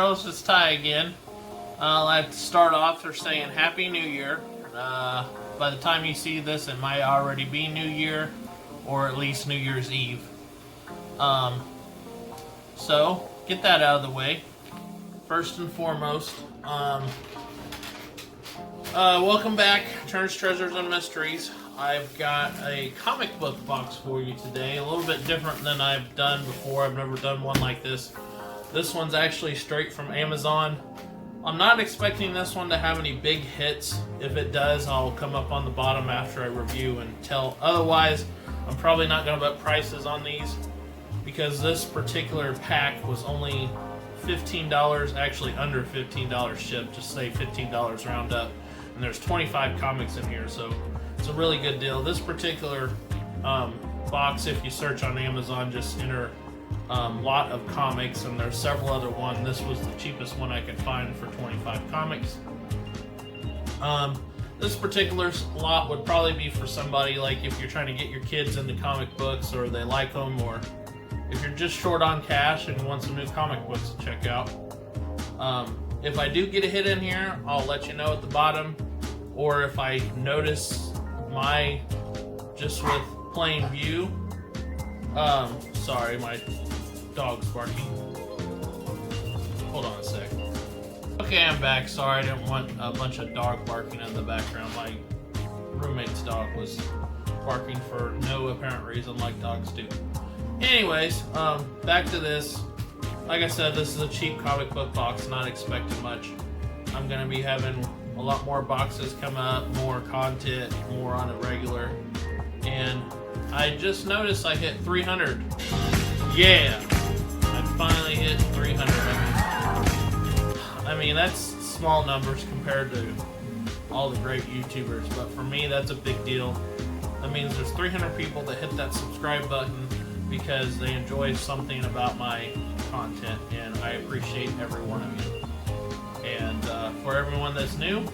bros, it's Ty again. I'll have to start off for saying Happy New Year. By the time you see this, it might already be New Year, or at least New Year's Eve. So, get that out of the way. First and foremost, welcome back, Turner's Treasures and Mysteries. I've got a comic book box for you today, a little bit different than I've done before. I've never done one like this. This one's actually straight from Amazon. I'm not expecting this one to have any big hits. If it does, I'll come up on the bottom after I review and tell. Otherwise, I'm probably not going to put prices on these because this particular pack was only $15, actually under $15 shipped, just say $15 round up. And there's 25 comics in here, so it's a really good deal. This particular box, if you search on Amazon, just enter lot of comics, and there's several other ones. This was the cheapest one I could find for 25 comics. This particular lot would probably be for somebody like if you're trying to get your kids into comic books or they like them, or if you're just short on cash and want some new comic books to check out. If I do get a hit in here, I'll let you know at the bottom, or if I notice just with plain view. Sorry, my dog's barking. Hold on a sec. Okay, I'm back. Sorry, I didn't want a bunch of dog barking in the background. My roommate's dog was barking for no apparent reason, like dogs do. Anyways, back to this. Like I said, this is a cheap comic book box, not expecting much. I'm going to be having a lot more boxes come up, more content, more on a regular. And I just noticed I hit 300. Yeah! I finally hit 300. I mean, that's small numbers compared to all the great YouTubers, but for me, that's a big deal. That means there's 300 people that hit that subscribe button because they enjoy something about my content, and I appreciate every one of you. And for everyone that's new,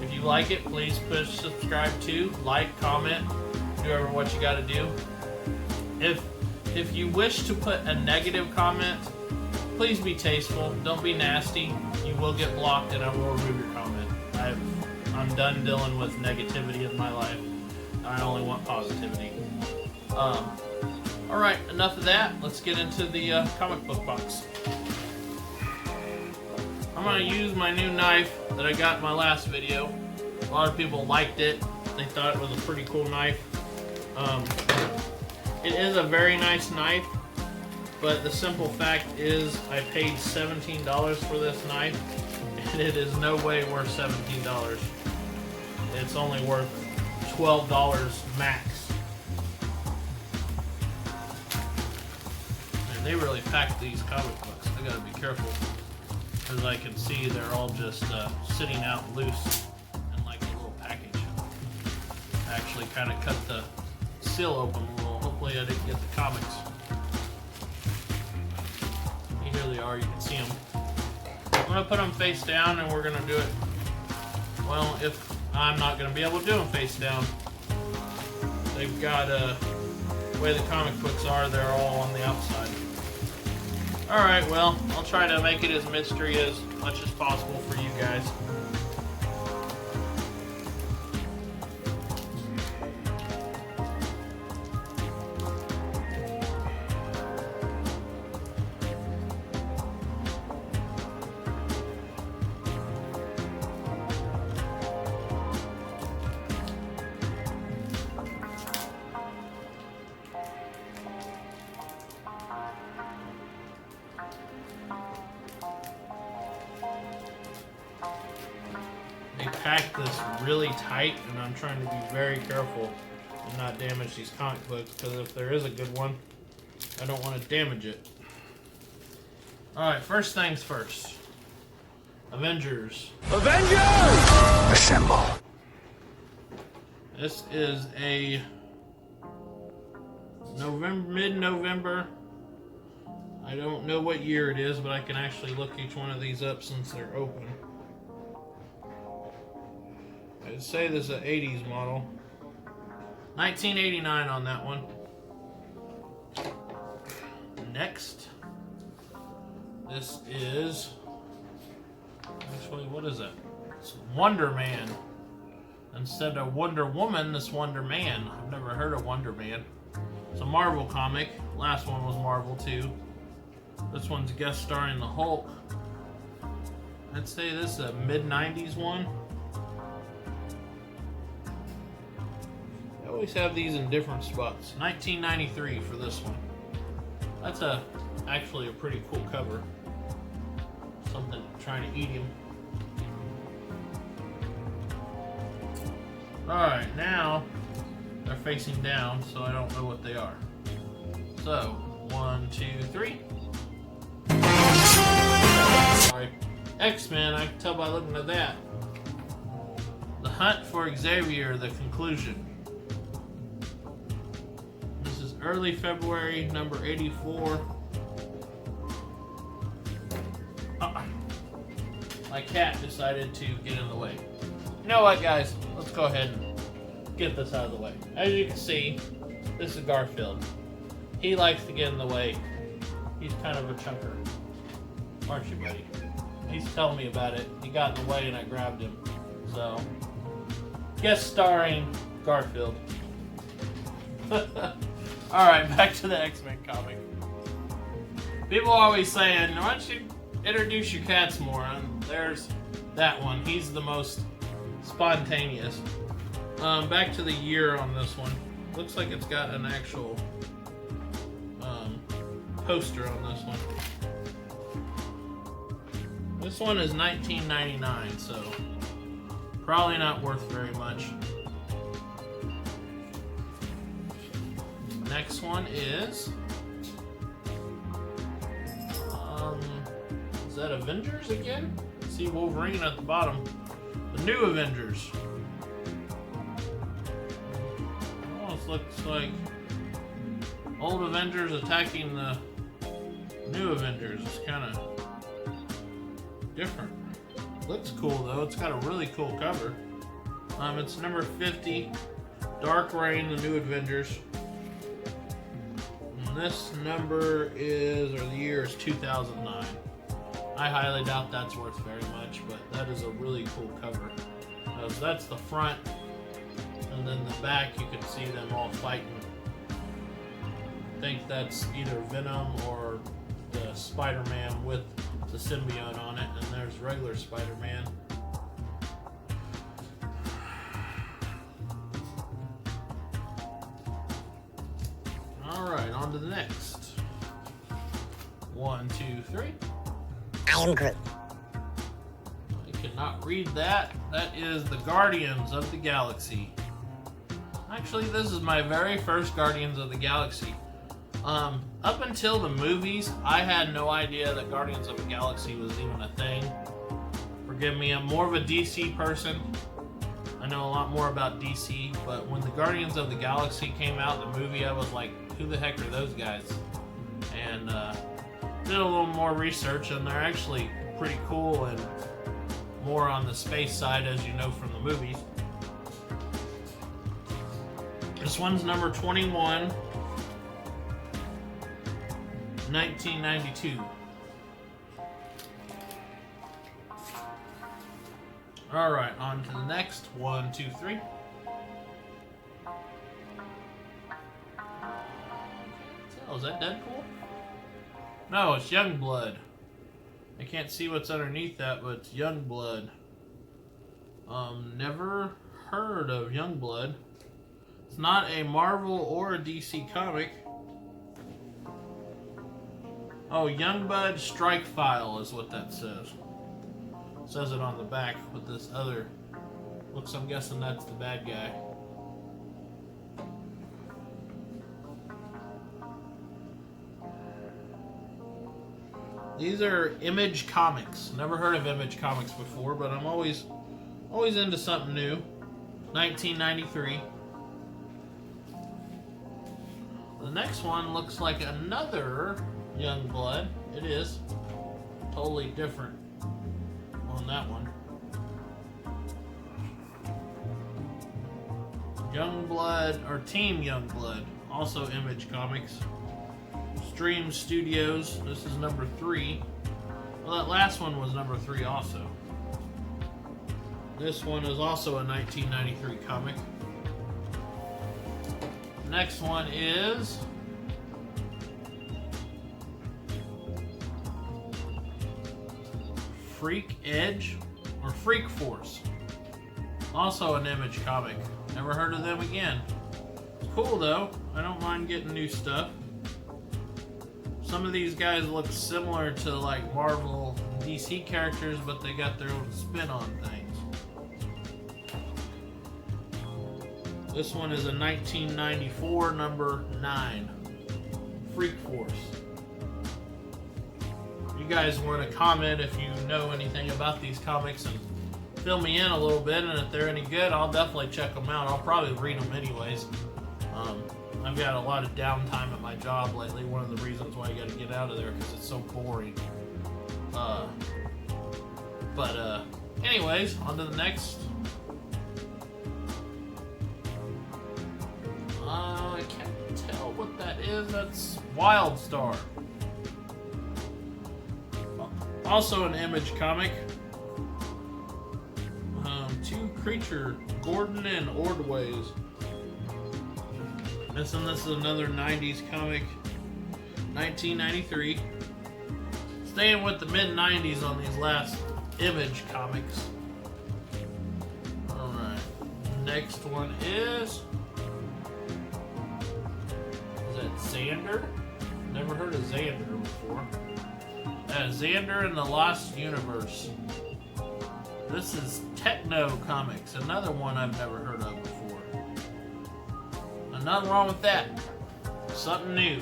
if you like it, please push subscribe to, like, comment, do what you got to do. If you wish to put a negative comment, please be tasteful. Don't be nasty. You will get blocked, and I will remove your comment. I'm done dealing with negativity in my life. I only want positivity. All right, enough of that. Let's get into the comic book box. I'm gonna use my new knife that I got in my last video. A lot of people liked it. They thought it was a pretty cool knife. It is a very nice knife, but the simple fact is I paid $17 for this knife, and it is no way worth $17. It's only worth $12 max. And they really pack these comic books. I gotta be careful, because I can see they're all just sitting out loose in like a little package. I actually kind of cut the seal open a little. Hopefully I didn't get the comics. Here they are, you can see them. I'm going to put them face down, and we're going to do it, well, if I'm not going to be able to do them face down. They've got, the way the comic books are, they're all on the outside. Alright, well, I'll try to make it as mystery as much as possible for you guys. They pack this really tight, and I'm trying to be very careful and not damage these comic books, because if there is a good one, I don't want to damage it. Alright, first things first. Avengers. Avengers! Assemble. This is a mid-November. I don't know what year it is, but I can actually look each one of these up since they're open. I'd say this is an 80s model. 1989 on that one. Next, this is Actually, what is it? It's Wonder Man. Instead of Wonder Woman, it's Wonder Man. I've never heard of Wonder Man. It's a Marvel comic. Last one was Marvel too. This one's guest starring the Hulk. I'd say this is a mid-90s one. I always have these in different spots. 1993 for this one. That's actually a pretty cool cover. Something trying to eat him. Alright, now they're facing down, so I don't know what they are. So, 1, 2, 3. Sorry. X-Men, I can tell by looking at that. The Hunt for Xavier, the conclusion. This is early February, number 84. My cat decided to get in the way. You know what, guys? Let's go ahead and get this out of the way. As you can see, this is Garfield. He likes to get in the way. He's kind of a chunker. Aren't you, buddy? He's telling me about it. He got in the way and I grabbed him. So, guest starring Garfield. Alright, back to the X-Men comic. People are always saying, why don't you introduce your cats more? And there's that one. He's the most spontaneous. Back to the year on this one. Looks like it's got an actual poster on this one. This one is 1999, so probably not worth very much. Next one is that Avengers again? See Wolverine at the bottom. The New Avengers. Almost looks like old Avengers attacking the new Avengers. It's kind of different. Looks cool though. It's got a really cool cover. It's number 50. Dark Reign, the New Avengers. And this number is, or the year is 2009. I highly doubt that's worth very much, but that is a really cool cover. So that's the front, and then the back you can see them all fighting. I think that's either Venom or the Spider-Man with the symbiote on it, and there's regular Spider-Man. Alright, on to the next. 1, 2, 3. I am Groot. I cannot read that. That is the Guardians of the Galaxy. Actually, this is my very first Guardians of the Galaxy. Up until the movies, I had no idea that Guardians of the Galaxy was even a thing. Forgive me, I'm more of a DC person. I know a lot more about DC, but when the Guardians of the Galaxy came out, the movie, I was like, who the heck are those guys? And did a little more research, and they're actually pretty cool and more on the space side, as you know from the movies. This one's number 21, 1992. Alright, on to the next. 1, 2, 3. Oh, is that Deadpool? No, it's Youngblood. I can't see what's underneath that, but it's Youngblood. Never heard of Youngblood. It's not a Marvel or a DC comic. Oh, Youngblood Strike File is what that says. It says it on the back with this other. Looks, I'm guessing that's the bad guy. These are Image Comics. Never heard of Image Comics before, but I'm always into something new. 1993. The next one looks like another Youngblood. It is. Totally different on that one. Youngblood, or Team Youngblood. Also Image Comics. Stream Studios. This is number 3. Well, that last one was number 3 also. This one is also a 1993 comic. Next one is Freak Edge or Freak Force. Also an Image comic. Never heard of them again. It's cool though. I don't mind getting new stuff. Some of these guys look similar to like Marvel and DC characters, but they got their own spin on things. This one is a 1994 number 9. Freak Force. You guys want to comment if you know anything about these comics and fill me in a little bit, and if they're any good, I'll definitely check them out. I'll probably read them anyways. I've got a lot of downtime at my job lately. One of the reasons why I got to get out of there because it's so boring. Anyways, on to the next. I can't tell what that is. That's Wildstar. Also an Image comic. Two Creature, Gordon and Ordways. This is another 90s comic. 1993. Staying with the mid-90s on these last Image comics. Alright. Next one is that Xander? Never heard of Xander before. Xander and the Lost Universe. This is Techno Comics, another one I've never heard of before. Nothing wrong with that. Something new.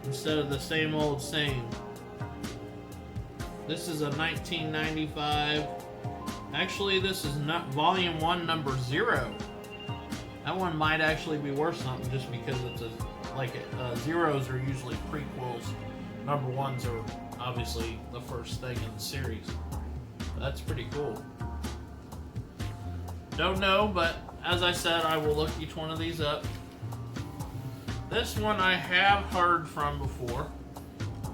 Instead of the same old same. This is a 1995. Actually, this is not Volume 1, Number 0. That one might actually be worth something just because it's zeros are usually prequels. Number 1s are obviously the first thing in the series. That's pretty cool. Don't know, but as I said, I will look each one of these up. This one I have heard from before.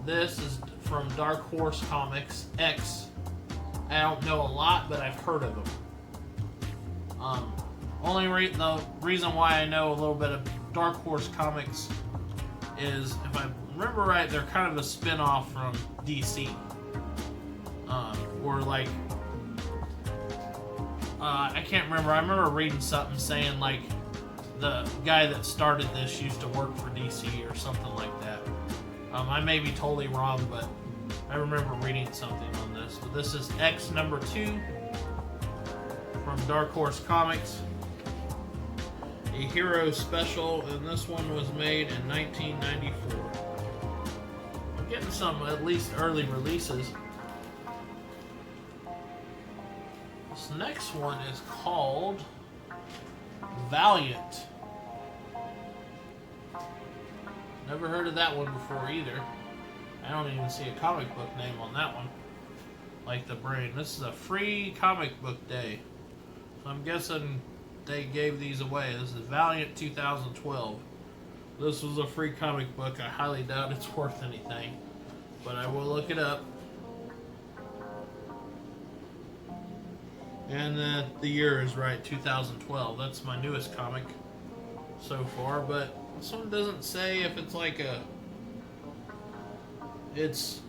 This is from Dark Horse Comics X. I don't know a lot, but I've heard of them. The reason why I know a little bit of Dark Horse Comics is, if I remember right, they're kind of a spin-off from DC. I can't remember. I remember reading something saying like the guy that started this used to work for DC or something like that. I may be totally wrong, but I remember reading something on this. But this is X number 2 from Dark Horse Comics. A Hero Special, and this one was made in 1994. I'm getting some at least early releases. This next one is called Valiant. Never heard of that one before either. I don't even see a comic book name on that one. Like the brain. This is a free comic book day. So I'm guessing they gave these away. This is Valiant 2012. This was a free comic book. I highly doubt it's worth anything, but I will look it up. And the year is right, 2012. That's my newest comic so far, but this one doesn't say if it's like I guess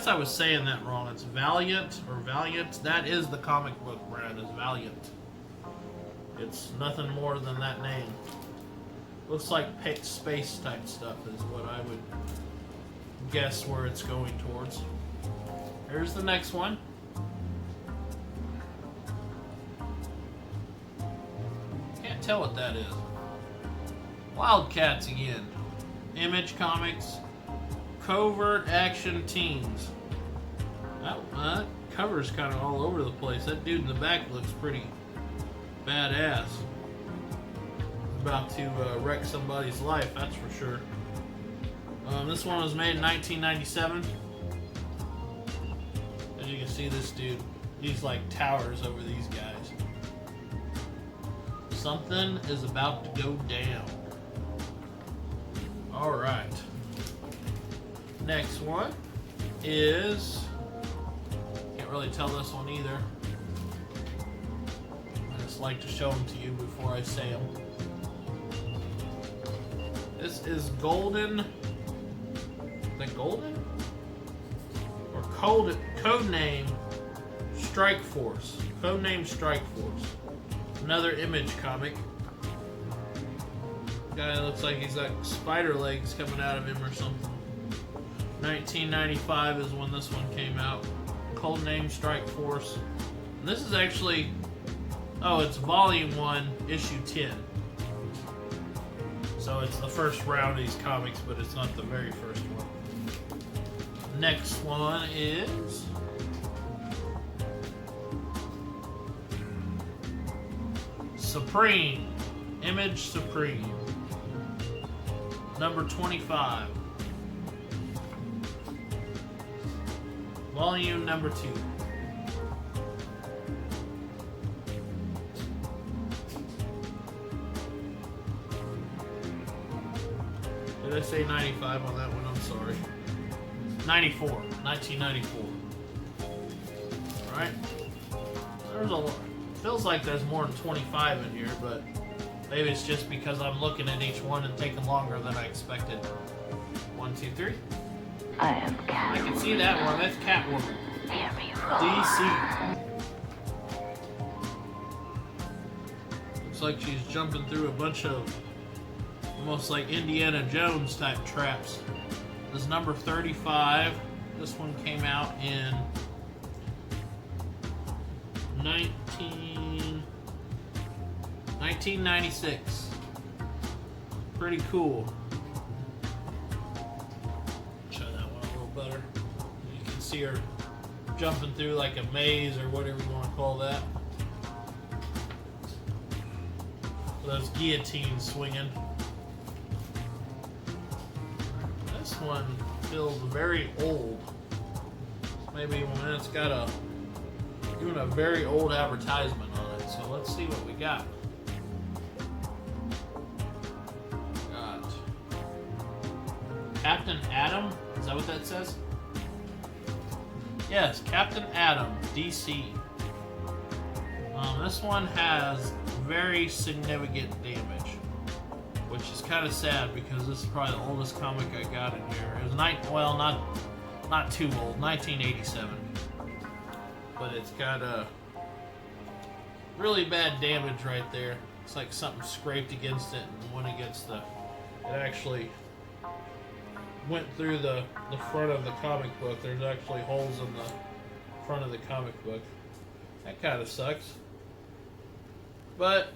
I was saying that wrong. It's Valiant or Valiant. That is the comic book brand, is Valiant. It's nothing more than that name. Looks like space type stuff is what I would guess where it's going towards. Here's the next one. Can't tell what that is. Wildcats again. Image Comics. Covert Action Teens. That cover's kind of all over the place. That dude in the back looks pretty badass. About to wreck somebody's life, that's for sure. This one was made in 1997. As you can see, this dude, he's like towers over these guys. Something is about to go down. Alright. Next one is, can't really tell this one either. I just like to show them to you before I say them. This is Golden. Is that Golden? Or Codename Strike Force. Codename Strike Force. Another Image comic. Guy looks like he's got spider legs coming out of him or something. 1995 is when this one came out. Codename Strike Force. And this is actually, oh, it's Volume 1, Issue 10. So it's the first round of these comics, but it's not the very first one. Next one is Supreme. Image Supreme. Number 25. Volume number 2. Did I say 95 on that one? I'm sorry. 94. 1994. Alright. There's a lot. Feels like there's more than 25 in here, but maybe it's just because I'm looking at each one and taking longer than I expected. 1, 2, 3. I am Catwoman. I can see that one. That's Catwoman. Hear me roar. DC. Looks like she's jumping through a bunch of almost like Indiana Jones type traps. This is number 35. This one came out in 1996. Pretty cool. Show that one a little better. You can see her jumping through like a maze or whatever you want to call that. Those guillotines swinging. This one feels very old. Maybe when it's got even a very old advertisement on it. So let's see what we got. Got Captain Atom. Is that what that says? Yes, Captain Atom, DC. This one has very significant damage, which is kind of sad because this is probably the oldest comic I got in here. It was not too old, 1987. But it's got a really bad damage right there. It's like something scraped against it and went against it actually went through the front of the comic book. There's actually holes in the front of the comic book. That kind of sucks. But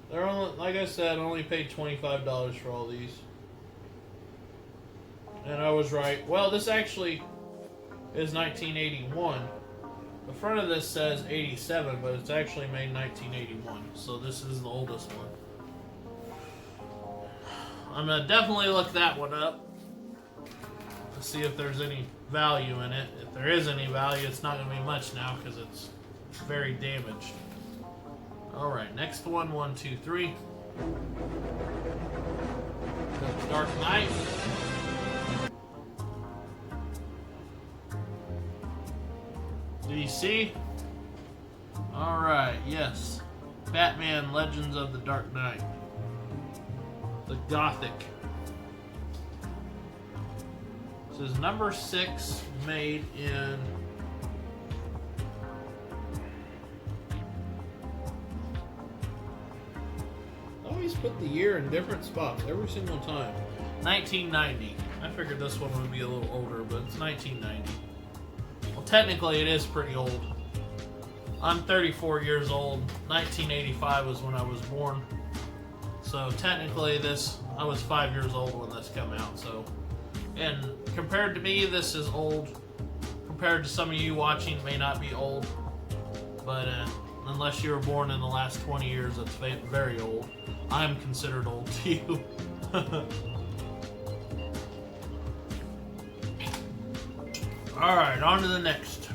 they're only, like I said, I only paid $25 for all these. And I was right. Well, this actually is 1981. The front of this says 87, but it's actually made 1981. So this is the oldest one. I'm going to definitely look that one up to see if there's any value in it. If there is any value, it's not going to be much now because it's very damaged. Alright, next one. 1, 2, 3. Dark Knight. DC. Alright, yes. Batman Legends of the Dark Knight. The Gothic. This is number 6, made in I always put the year in different spots every single time. 1990. I figured this one would be a little older, but it's 1990. Well, technically it is pretty old. I'm 34 years old. 1985 was when I was born. So technically I was 5 years old when this came out. So, and compared to me, this is old. Compared to some of you watching, it may not be old. But unless you were born in the last 20 years, it's very old. I'm considered old to you. Alright, on to the next.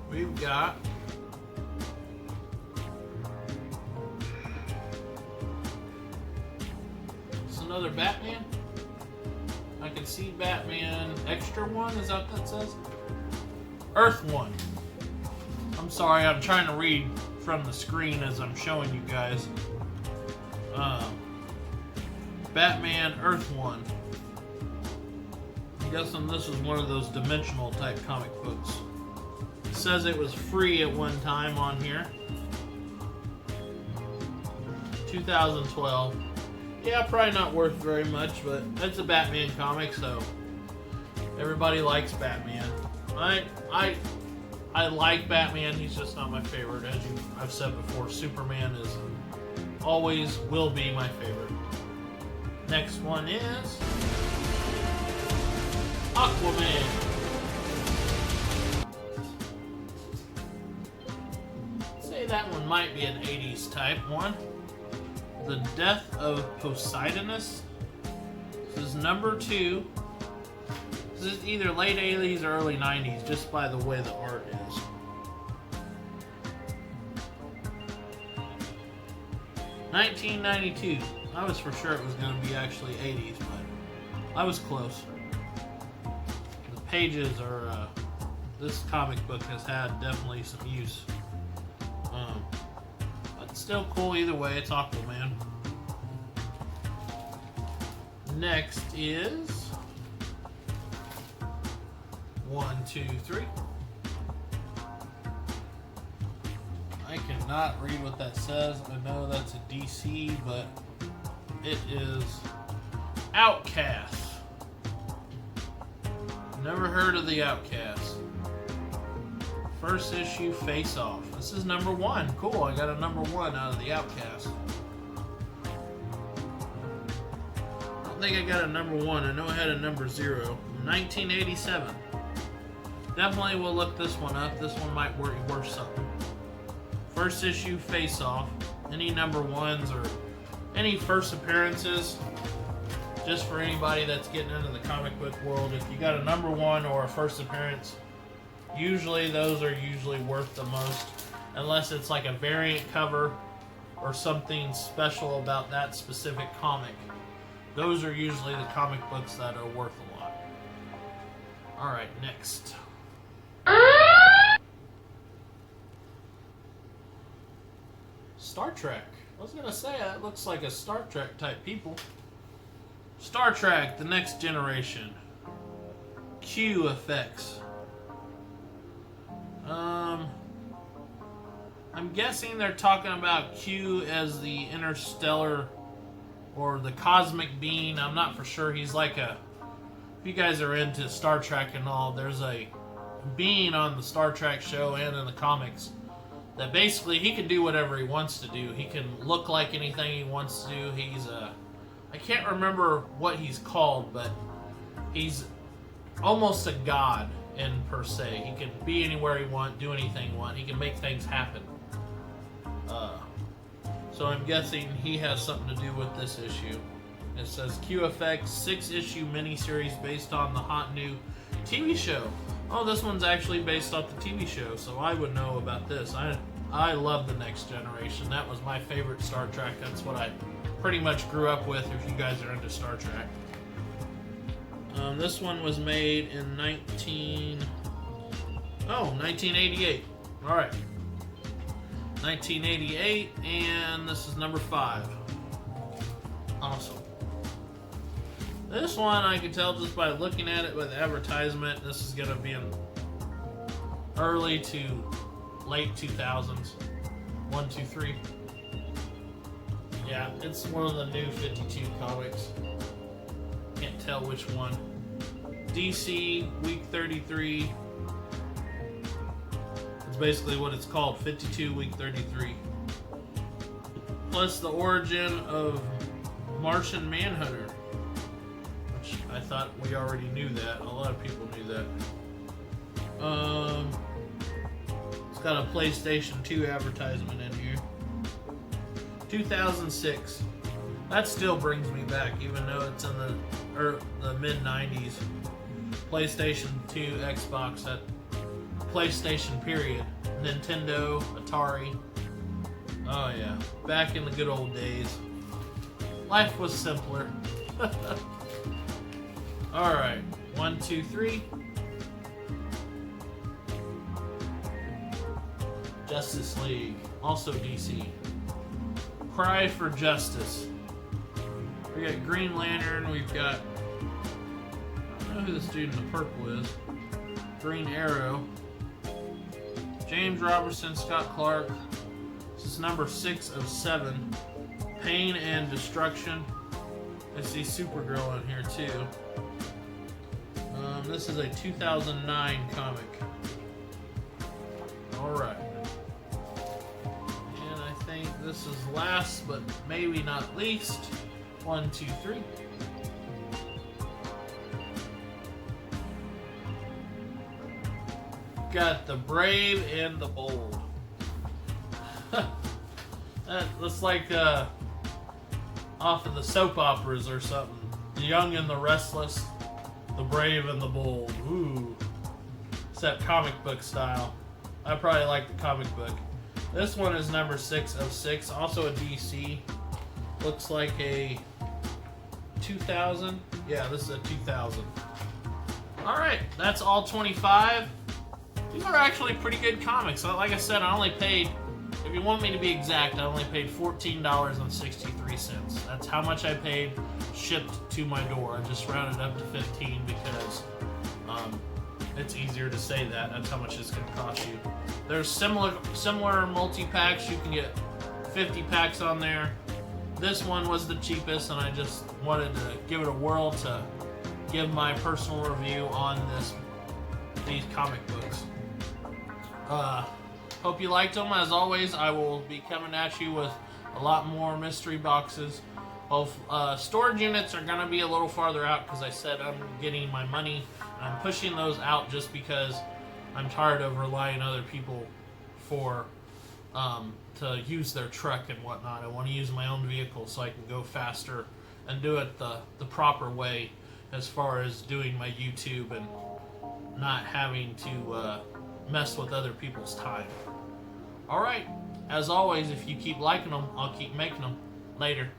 We've got another Batman. I can see Batman Extra 1, is that what that says? Earth 1. I'm sorry, I'm trying to read from the screen as I'm showing you guys. Batman Earth 1. I'm guessing this is one of those dimensional type comic books. It says it was free at one time on here. 2012. Yeah, probably not worth very much, but it's a Batman comic, so everybody likes Batman. I like Batman, he's just not my favorite. As I've said before, Superman is always will be my favorite. Next one is Aquaman. Say that one might be an 80s type one. The Death of Poseidonus. This is number 2. This is either late 80s or early 90s, just by the way the art is. $19.92. I was for sure it was going to be actually 80s, but I was close. The pages are, this comic book has had definitely some use. But still cool either way, it's Aquaman. Next is 1, 2, 3. I cannot read what that says. I know that's a DC, but it is Outcast. Never heard of the Outcast. First issue Face Off. This is number 1. Cool, I got a number 1 out of the Outcast. I don't think I got a number 1. I know I had a number 0. 1987. Definitely will look this one up. This one might be worth something. First issue Face Off. Any number 1s or any first appearances, just for anybody that's getting into the comic book world, if you got a number 1 or a first appearance, usually those are usually worth the most, unless it's like a variant cover or something special about that specific comic. Those are usually the comic books that are worth a lot. Alright, next. Star Trek. I was gonna say, that looks like a Star Trek type people. Star Trek, The Next Generation. Q effects. I'm guessing they're talking about Q as the interstellar or the cosmic being. I'm not for sure. He's like a... If you guys are into Star Trek and all, there's a being on the Star Trek show and in the comics that basically he can do whatever he wants to do. He can look like anything he wants to do. He's a... I can't remember what he's called, but he's almost a god in per se. He can be anywhere he wants, do anything he wants. He can make things happen. So I'm guessing he has something to do with this issue. It says QFX 6-issue miniseries based on the hot new TV show. Oh, this one's actually based off the TV show, so I would know about this. I love The Next Generation. That was my favorite Star Trek. That's what I pretty much grew up with, if you guys are into Star Trek. This one was made in 1988. Alright. 1988, and this is number 5. Awesome. This one I can tell just by looking at it with advertisement, this is going to be in early to late 2000s. 1, 2, 3. Yeah, it's one of the new 52 comics. Can't tell which one. DC, week 33. It's basically what it's called, 52, week 33. Plus the origin of Martian Manhunter. Which I thought we already knew that. A lot of people knew that. It's got a PlayStation 2 advertisement in here. 2006. That still brings me back, even though it's in the mid-90s. PlayStation 2, Xbox, that PlayStation period. Nintendo, Atari. Oh yeah, back in the good old days. Life was simpler. Alright, 1, 2, 3. Justice League, also DC. Cry for Justice. We got Green Lantern, we've got... I don't know who this dude in the purple is. Green Arrow. James Robertson, Scott Clark. This is number 6 of 7. Pain and Destruction. I see Supergirl in here too. This is a 2009 comic. Alright. And I think this is last but maybe not least. 1, 2, 3. Got the Brave and the Bold. That looks like off of the soap operas or something. The Young and the Restless, the Brave and the Bold. Ooh. It's that comic book style. I probably like the comic book. This one is number 6 of 6. Also a DC. Looks like a 2000. Yeah, this is a 2000. Alright, that's all 25. These are actually pretty good comics. Like I said, I only paid, if you want me to be exact, I only paid $14.63. That's how much I paid shipped to my door. I just rounded up to 15 because it's easier to say that. That's how much it's going to cost you. There's similar multi-packs. You can get 50 packs on there. This one was the cheapest, and I just wanted to give it a whirl to give my personal review on these comic books. Hope you liked them. As always, I will be coming at you with a lot more mystery boxes. Both storage units are going to be a little farther out because I said I'm getting my money. I'm pushing those out just because I'm tired of relying on other people for to use their truck and whatnot. I want to use my own vehicle so I can go faster and do it the proper way as far as doing my YouTube and not having to mess with other people's time. Alright, as always, if you keep liking them, I'll keep making them. Later.